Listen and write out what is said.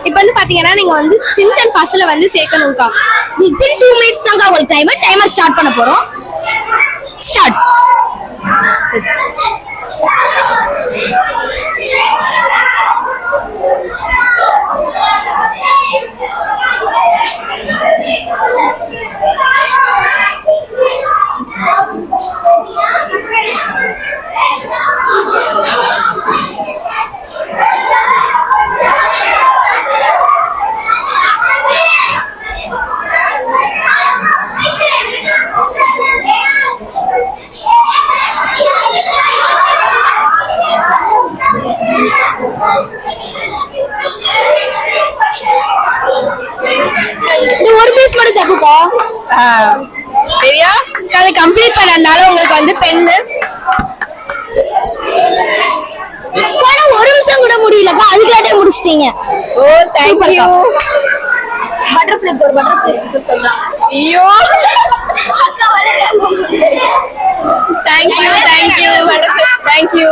இப்போ வந்து பாத்தீங்கன்னா நீங்க வந்து சின்சன் பஸ்ல வந்து சேர்க்கணும்க்கா. வித்தின் 2 மினிட்ஸ் தாங்க உங்களுக்கு டைமர் ஸ்டார்ட் பண்ண போறோம். ஸ்டார்ட். இந்த ஒரு பீஸ் மட்டும் தப்புக்கா. சரியா? அதை கம்ப்ளீட் பண்ணனால உங்களுக்கு வந்து பென்னு. ஒரு நிமிஷம் கூட முடியலக்கா, அதுக்குள்ளாட்டே முடிச்சிட்டீங்க. Oh thank you. பட்டர்ஃப்ளை ஒரு பட்டர்ஃப்ளை சொல்றான். ஐயோ அக்கா வரல. Thank you.